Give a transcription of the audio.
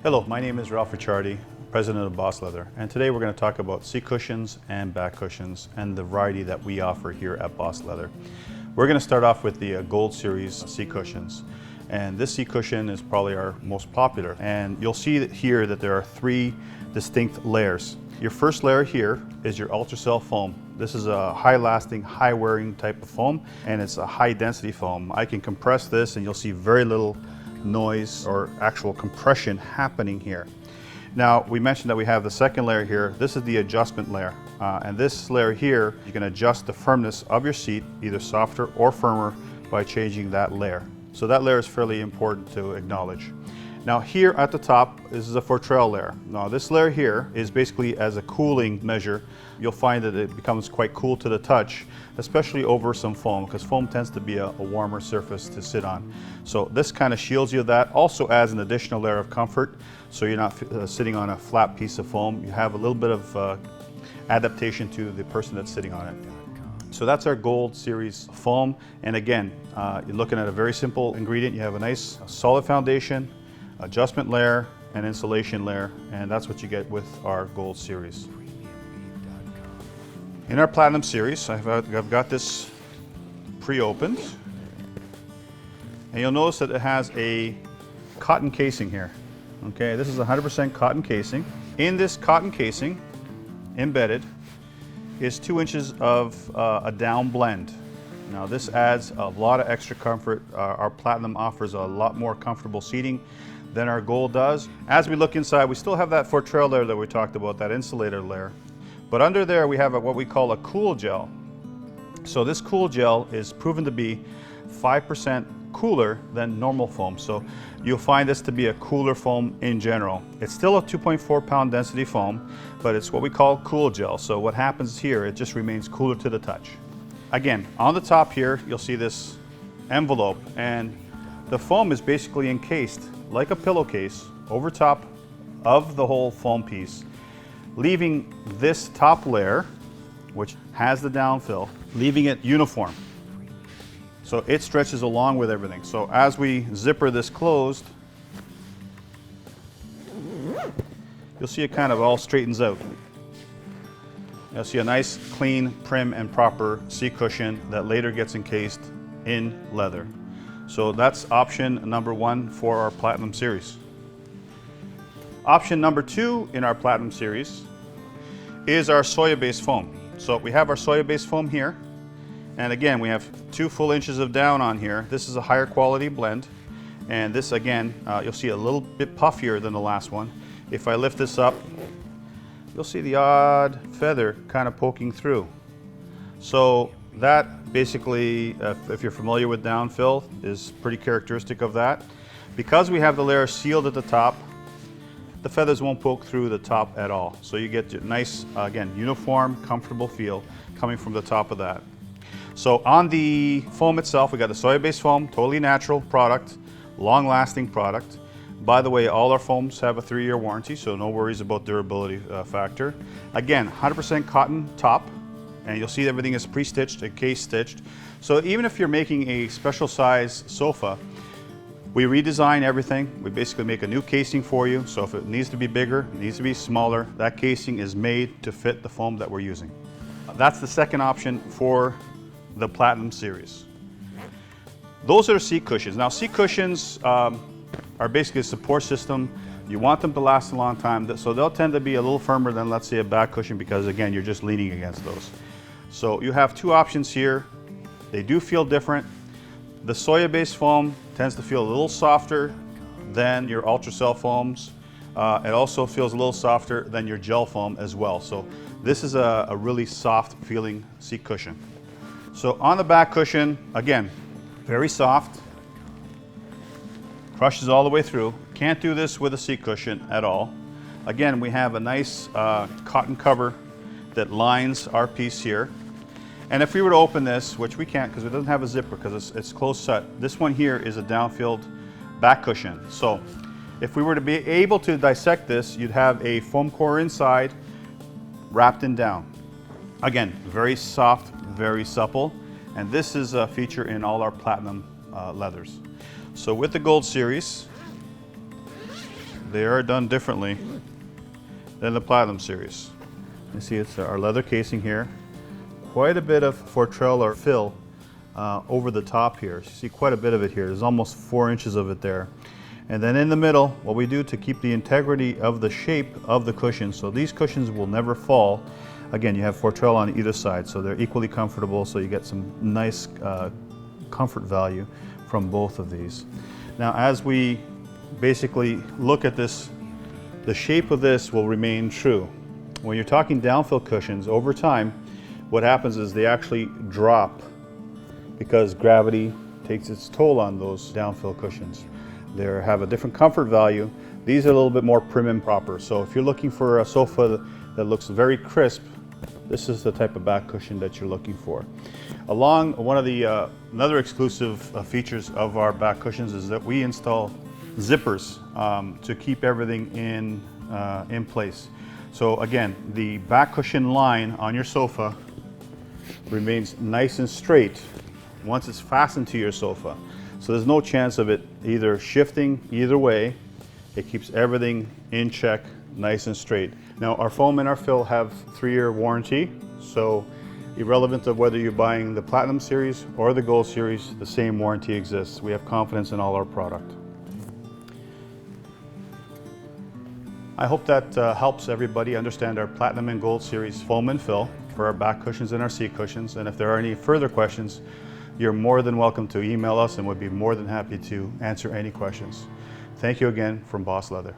Hello, my name is Ralph Ricciardi, President of Boss Leather, and today we're going to talk about seat cushions and back cushions and the variety that we offer here at Boss Leather. We're going to start off with the Gold Series seat cushions, and this seat cushion is probably our most popular, and you'll see that here that there are three distinct layers. Your first layer here is your Ultracell foam. This is a high-lasting, high-wearing type of foam, and it's a high-density foam. I can compress this and you'll see very little noise or actual compression happening here. Now, we mentioned that we have the second layer here. This is the adjustment layer. And this layer here, you can adjust the firmness of your seat, either softer or firmer, by changing that layer. So that layer is fairly important to acknowledge. Now here at the top, this is a Fortrell layer. Now this layer here is basically as a cooling measure. You'll find that it becomes quite cool to the touch, especially over some foam, because foam tends to be a warmer surface to sit on. So this kind of shields you of that. Also adds an additional layer of comfort, so you're not sitting on a flat piece of foam. You have a little bit of adaptation to the person that's sitting on it. So that's our Gold Series foam. And again, you're looking at a very simple ingredient. You have a nice solid foundation, adjustment layer, and insulation layer, and that's what you get with our Gold Series. In our Platinum Series, I've got this pre-opened, and you'll notice that it has a cotton casing here. Okay, this is 100% cotton casing. In this cotton casing, embedded, is 2 inches of a down blend. Now this adds a lot of extra comfort. Our Platinum offers a lot more comfortable seating than our Gold does. As we look inside, we still have that Fortrell layer that we talked about, that insulator layer. But under there we have what we call a cool gel. So this cool gel is proven to be 5% cooler than normal foam. So you'll find this to be a cooler foam in general. It's still a 2.4 pound density foam, but it's what we call cool gel. So what happens here, it just remains cooler to the touch. Again, on the top here, you'll see this envelope, and the foam is basically encased like a pillowcase over top of the whole foam piece, leaving this top layer, which has the downfill, leaving it uniform. So it stretches along with everything. So as we zipper this closed, you'll see it kind of all straightens out. You'll see a nice, clean, prim, and proper seat cushion that later gets encased in leather. So that's option number one for our Platinum Series. Option number two in our Platinum Series is our soya-based foam. So we have our soya-based foam here, and again, we have 2 full inches of down on here. This is a higher quality blend, and this again, you'll see a little bit puffier than the last one. If I lift this up, you'll see the odd feather kind of poking through. So that basically, if you're familiar with downfill, is pretty characteristic of that. Because we have the layer sealed at the top, the feathers won't poke through the top at all. So you get a nice, again, uniform, comfortable feel coming from the top of that. So on the foam itself, we got the soya-based foam, totally natural product, long-lasting product. By the way, all our foams have a 3-year warranty, so no worries about durability factor. Again, 100% cotton top, and you'll see everything is pre-stitched and case-stitched. So even if you're making a special size sofa, we redesign everything. We basically make a new casing for you. So if it needs to be bigger, it needs to be smaller, that casing is made to fit the foam that we're using. That's the second option for the Platinum Series. Those are seat cushions. Now seat cushions are basically a support system. You want them to last a long time, so they'll tend to be a little firmer than, let's say, a back cushion, because again, you're just leaning against those. So you have 2 options here. They do feel different. The soya-based foam tends to feel a little softer than your Ultracell foams. It also feels a little softer than your gel foam as well. So this is a really soft feeling seat cushion. So on the back cushion, again, very soft, crushes all the way through. Can't do this with a seat cushion at all. Again, we have a nice cotton cover that lines our piece here. And if we were to open this, which we can't because it doesn't have a zipper because it's closed set, this one here is a downfilled back cushion. So if we were to be able to dissect this, you'd have a foam core inside wrapped in down. Again, very soft, very supple, and this is a feature in all our Platinum leathers. So with the Gold Series, they are done differently than the Platinum series. You see it's our leather casing here. Quite a bit of Fortrell or fill over the top here. So you see quite a bit of it here. There's almost 4 inches of it there. And then in the middle, what we do to keep the integrity of the shape of the cushions, so these cushions will never fall. Again, you have Fortrell on either side, so they're equally comfortable, so you get some nice comfort value from both of these. Now, as we basically look at this, the shape of this will remain true. When you're talking downfill cushions, over time, what happens is they actually drop because gravity takes its toll on those downfill cushions. They have a different comfort value. These are a little bit more prim and proper. So if you're looking for a sofa that looks very crisp, this is the type of back cushion that you're looking for. Along one of the another exclusive features of our back cushions is that we install zippers to keep everything in place. So again, the back cushion line on your sofa remains nice and straight once it's fastened to your sofa. So there's no chance of it either shifting either way. It keeps everything in check, nice and straight. Now our foam and our fill have 3-year warranty, so irrelevant of whether you're buying the Platinum series or the Gold series, the same warranty exists. We have confidence in all our product. I hope that helps everybody understand our Platinum and Gold series foam and fill for our back cushions and our seat cushions. And if there are any further questions, you're more than welcome to email us and we'd be more than happy to answer any questions. Thank you again from Boss Leather.